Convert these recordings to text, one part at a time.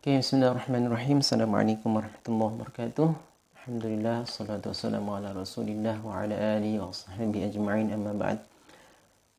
Oke, bismillahirrahmanirrahim. Assalamualaikum warahmatullahi wabarakatuh. Alhamdulillah, salatu wassalamu ala rasulillah wa ala alihi wa sahbihi ajma'in, amma ba'd.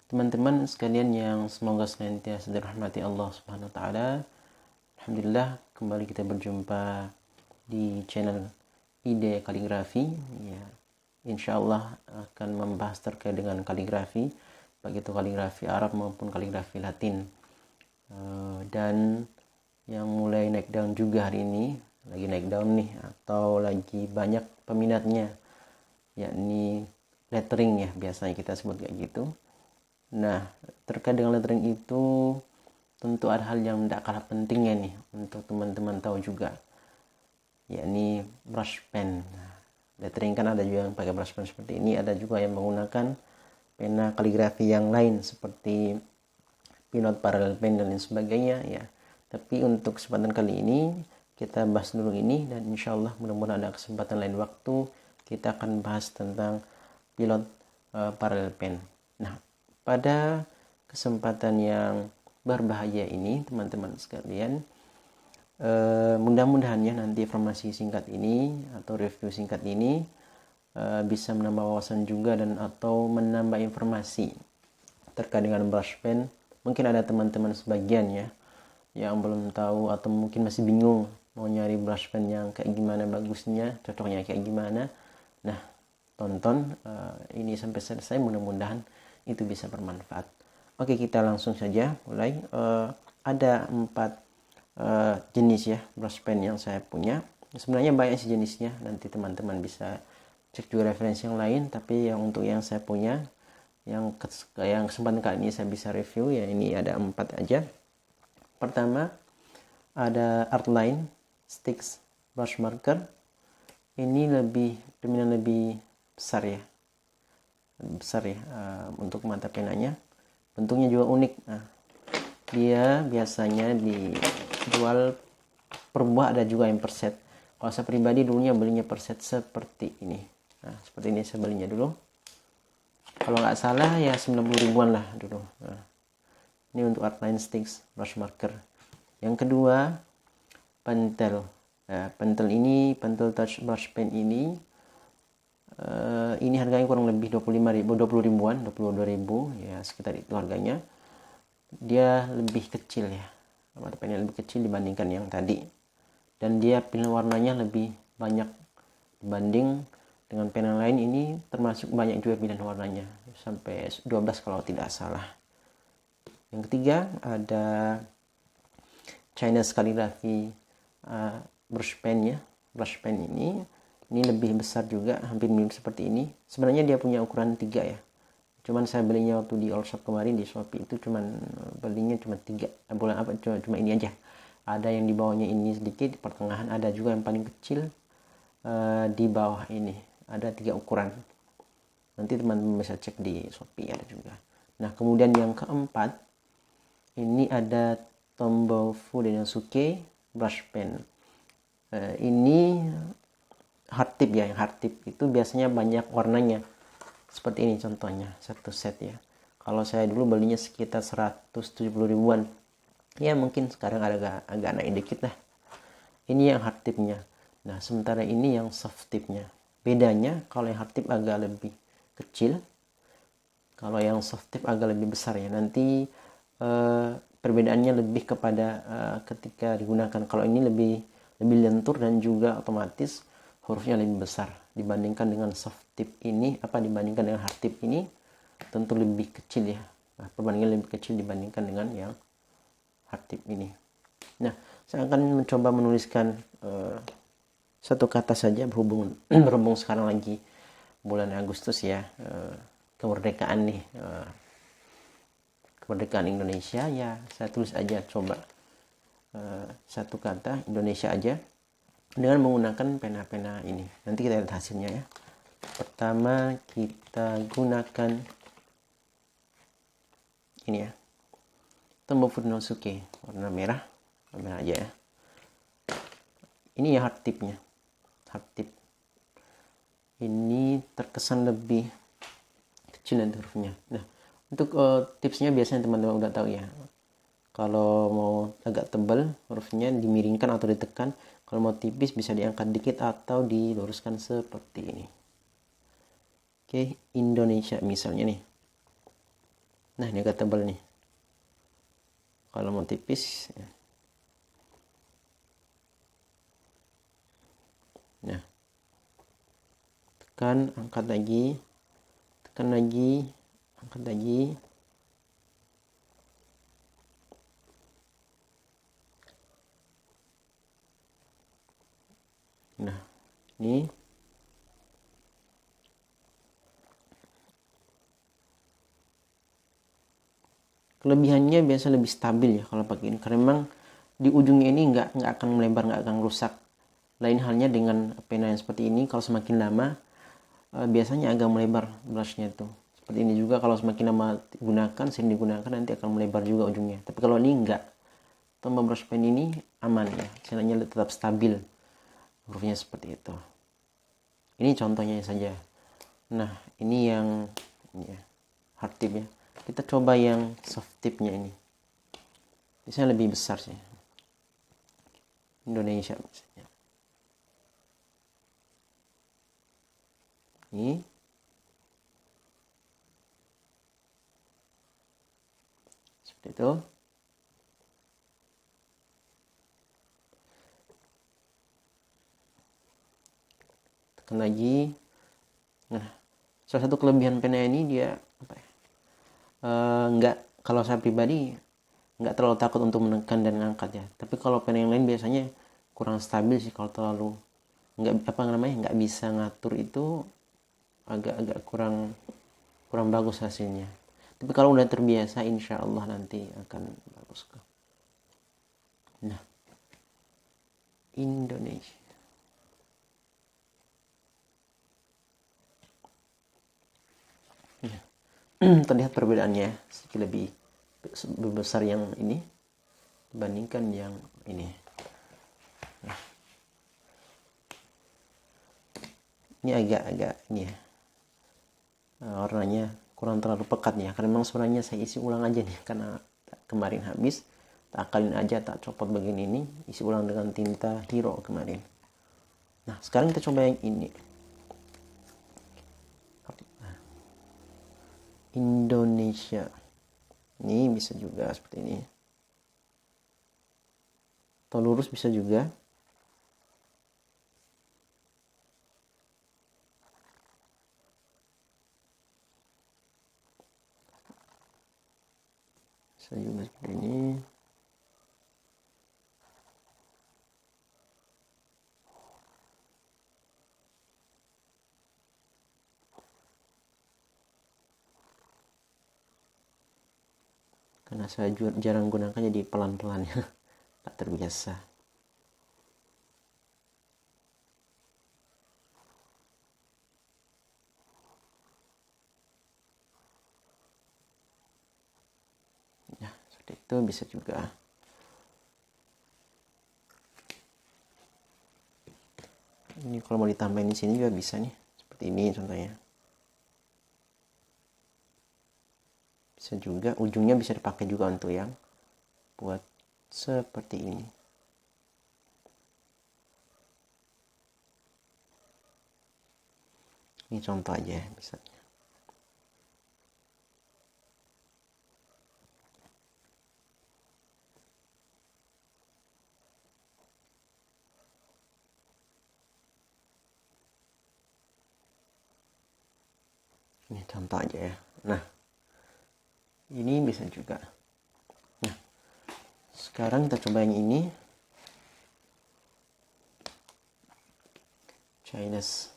Teman-teman sekalian yang semoga senantiasa dirahmati Allah subhanahu wa ta'ala. Alhamdulillah, kembali kita berjumpa di channel Ide Kaligrafi. Ya, insyaallah akan membahas terkait dengan kaligrafi, baik itu kaligrafi Arab maupun kaligrafi Latin. Dan yang mulai naik daun juga hari ini, lagi naik daun nih, atau lagi banyak peminatnya, yakni lettering ya, biasanya kita sebut kayak gitu. Nah, terkait dengan lettering itu tentu ada hal yang tidak kalah pentingnya nih untuk teman-teman tahu juga, yakni brush pen. Nah, lettering kan ada juga yang pakai brush pen seperti ini, ada juga yang menggunakan pena kaligrafi yang lain seperti pilot, parallel pen dan lain sebagainya ya. Tapi untuk kesempatan kali ini kita bahas dulu ini, dan insya Allah mudah-mudahan ada kesempatan lain waktu kita akan bahas tentang pilot parallel pen. Nah, pada kesempatan yang berbahaya ini teman-teman sekalian, mudah-mudahan ya nanti informasi singkat ini atau review singkat ini bisa menambah wawasan juga dan atau menambah informasi terkait dengan brush pen. Mungkin ada teman-teman sebagian ya yang belum tahu atau mungkin masih bingung mau nyari brush pen yang kayak gimana bagusnya, cocoknya kayak gimana. Nah, tonton ini sampai selesai, mudah-mudahan itu bisa bermanfaat. Oke, kita langsung saja mulai. Ada 4 jenis ya brush pen yang saya punya. Sebenarnya banyak sih jenisnya, nanti teman-teman bisa cek juga referensi yang lain, tapi yang untuk yang saya punya, yang kesempatan kali ini saya bisa review ya, ini ada 4 aja. Pertama ada Artline Stix Brush Marker. Ini dominan lebih besar ya, untuk mata penanya. Bentuknya juga unik. Nah, dia biasanya dijual per buah, ada juga yang per set. Kalau saya pribadi dulunya belinya per set seperti ini. Nah, seperti ini saya belinya dulu. Kalau nggak salah ya 90 ribuan lah dulu. Nah, ini untuk Artline Stix Brush Marker. Yang kedua, pentel. Pentel touch brush pen ini harganya kurang lebih 20 ribuan, 22 ribu ya, sekitar itu harganya. Dia lebih kecil ya, mata pennya lebih kecil dibandingkan yang tadi, dan dia pilihan warnanya lebih banyak dibanding dengan pen yang lain. Ini termasuk banyak juga pilihan warnanya, sampai 12 kalau tidak salah. Yang ketiga ada Chinese Calligraphy brush pen ya. Brush pen ini lebih besar juga, hampir mirip seperti ini. Sebenarnya dia punya ukuran 3 ya. Cuman saya belinya waktu di all shop kemarin di Shopee itu belinya cuma 3. Cuma ini aja. Ada yang di bawahnya ini sedikit, di pertengahan ada juga yang paling kecil di bawah ini. Ada 3 ukuran. Nanti teman-teman bisa cek di Shopee, ada juga. Nah, kemudian yang keempat ini ada Tombow Fu Dennosuke brush pen. Ini hard tip ya. Yang hard tip itu biasanya banyak warnanya. Seperti ini contohnya, satu set ya. Kalau saya dulu belinya sekitar 170 ribuan. Ya mungkin sekarang agak naik dikit lah. Ini yang hard tipnya. Nah, sementara ini yang soft tipnya. Bedanya kalau yang hard tip agak lebih kecil, kalau yang soft tip agak lebih besar ya. Nanti perbedaannya lebih kepada ketika digunakan. Kalau ini lebih lentur dan juga otomatis hurufnya lebih besar dibandingkan dengan soft tip ini. Dibandingkan dengan hard tip ini tentu lebih kecil ya. Nah, perbandingan lebih kecil dibandingkan dengan yang hard tip ini. Nah, saya akan mencoba menuliskan satu kata saja berhubung sekarang lagi bulan Agustus ya, kemerdekaan nih, kemerdekaan Indonesia ya. Saya tulis aja coba satu kata Indonesia aja dengan menggunakan pena-pena ini. Nanti kita lihat hasilnya ya. Pertama kita gunakan ini ya, Tombow Fu Dennosuke warna merah aja ya. Ini ya hard tipnya. Hard tip ini terkesan lebih kecil dan hurufnya. Nah, untuk tipsnya biasanya teman-teman udah tahu ya. Kalau mau agak tebal hurufnya dimiringkan atau ditekan, kalau mau tipis bisa diangkat dikit atau diluruskan seperti ini. Oke, Indonesia misalnya nih. Nah, ini agak tebal nih. Kalau mau tipis ya. Nah, tekan, angkat lagi, tekan lagi, angkat lagi. Nah, ini kelebihannya biasa lebih stabil ya kalau pakai ini, karena memang di ujungnya ini nggak akan melebar, nggak akan rusak. Lain halnya dengan pena yang seperti ini, kalau semakin lama biasanya agak melebar brushnya itu. Seperti ini juga kalau semakin lama digunakan, sering digunakan, nanti akan melebar juga ujungnya. Tapi kalau ini enggak, tombol brush pen ini aman ya, channelnya tetap stabil, hurufnya seperti itu. Ini contohnya saja. Nah, ini yang ini ya, hard tip ya. Kita coba yang soft tipnya ini. Biasanya lebih besar sih. Indonesia misalnya. Ini. Seperti itu. Tekan lagi. Nah, salah satu kelebihan pena ini dia apa ya? Kalau saya pribadi nggak terlalu takut untuk menekan dan mengangkat ya. Tapi kalau pena yang lain biasanya kurang stabil sih, kalau terlalu nggak bisa ngatur itu agak kurang bagus hasilnya. Tapi kalau udah terbiasa, insya Allah nanti akan bagus kok. Nah, Indonesia. Terlihat perbedaannya sedikit lebih besar yang ini dibandingkan yang ini. Nah, ini agak ini ya, warnanya kurang terlalu pekat ya, karena memang sebenarnya saya isi ulang aja nih, karena kemarin habis, tak akalin aja, tak copot bagian ini, isi ulang dengan tinta hero kemarin. Nah, sekarang kita coba yang ini, Indonesia. Ini bisa juga seperti ini, atau lurus bisa juga. Bisa juga seperti ini. Karena saya jarang gunakan, jadi pelan-pelan ya, tak terbiasa. Ya, seperti itu bisa juga. Ini kalau mau ditambahin di sini juga bisa nih, seperti ini contohnya. Bisa juga, ujungnya bisa dipakai juga untuk yang buat seperti ini. Ini contoh aja ya, misalnya. Ini contoh aja ya. Nah, ini bisa juga. Nah, sekarang kita coba yang ini, Chinese.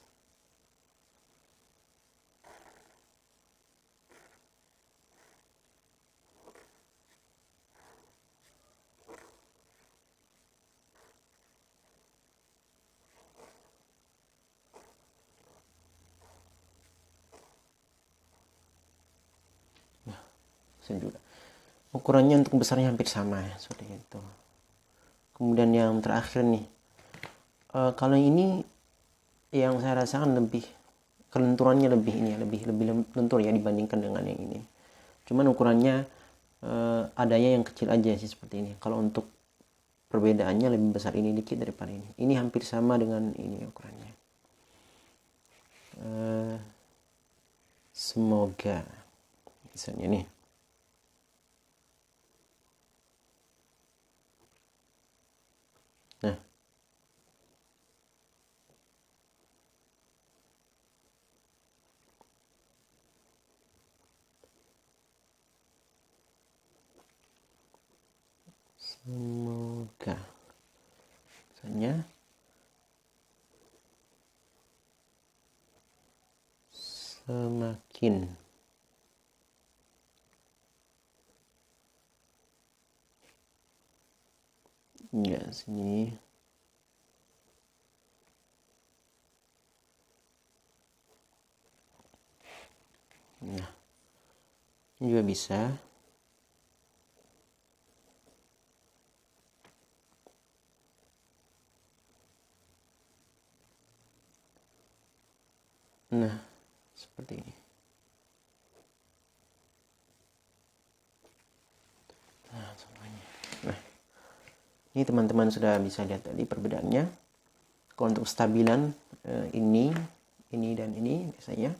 Nah, bisa juga. Ukurannya untuk besarnya hampir sama ya, seperti itu. Kemudian yang terakhir nih, kalau ini yang saya rasakan lebih kelenturannya lebih ini ya, lebih lentur ya dibandingkan dengan yang ini. Cuman ukurannya adanya yang kecil aja sih seperti ini. Kalau untuk perbedaannya lebih besar ini dikit daripada ini. Ini hampir sama dengan ini ukurannya. Semoga misalnya nih. Nah, semoga misalnya semakin ya sini. Nah, ini juga bisa. Nah, seperti ini. Nah, semuanya. Nah, ini teman-teman sudah bisa lihat tadi perbedaannya. Kalau untuk stabilan ini dan ini biasanya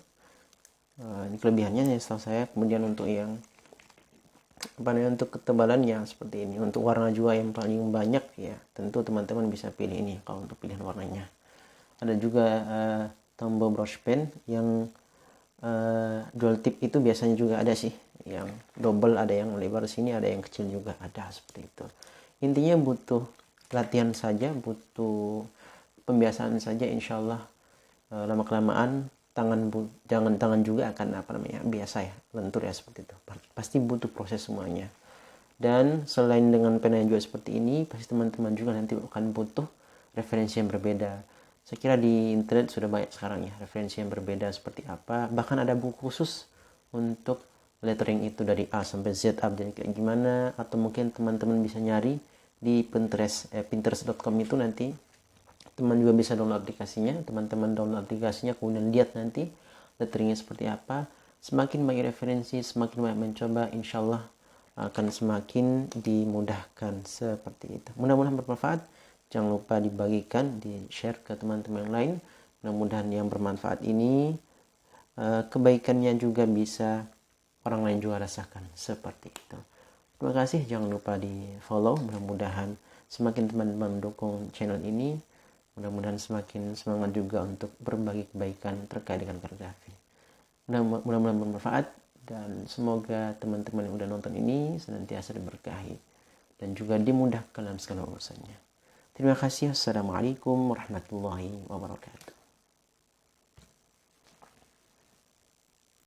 ini kelebihannya ya setahu saya. Kemudian untuk yang untuk ketebalannya seperti ini, untuk warna juga yang paling banyak ya tentu teman-teman bisa pilih ini kalau untuk pilihan warnanya. Ada juga tombol brush pen yang dual tip, itu biasanya juga ada sih, yang double, ada yang lebar sini, ada yang kecil juga ada, seperti itu. Intinya butuh latihan saja, butuh pembiasaan saja, insyaallah lama kelamaan tangan juga akan biasa ya, lentur ya, seperti itu. Pasti butuh proses semuanya. Dan selain dengan pena juga seperti ini, pasti teman-teman juga nanti akan butuh referensi yang berbeda. Saya kira di internet sudah banyak sekarang ya referensi yang berbeda seperti apa. Bahkan ada buku khusus untuk lettering itu dari A sampai Z update kayak gimana. Atau mungkin teman-teman bisa nyari di Pinterest, pinterest.com itu nanti teman juga bisa download aplikasinya. Teman-teman download aplikasinya, kemudian lihat nanti letteringnya seperti apa. Semakin banyak referensi, semakin banyak mencoba, insyaallah akan semakin dimudahkan seperti itu. Mudah-mudahan bermanfaat. Jangan lupa dibagikan, di-share ke teman-teman yang lain. Mudah-mudahan yang bermanfaat ini kebaikannya juga bisa orang lain juga rasakan seperti itu. Terima kasih, jangan lupa di-follow. Mudah-mudahan semakin teman-teman mendukung channel ini, mudah-mudahan semakin semangat juga untuk berbagi kebaikan terkait dengan kaligrafi. Mudah-mudahan bermanfaat, dan semoga teman-teman yang udah nonton ini senantiasa diberkahi dan juga dimudahkan dalam segala urusannya. Terima kasih. Assalamualaikum warahmatullahi wabarakatuh.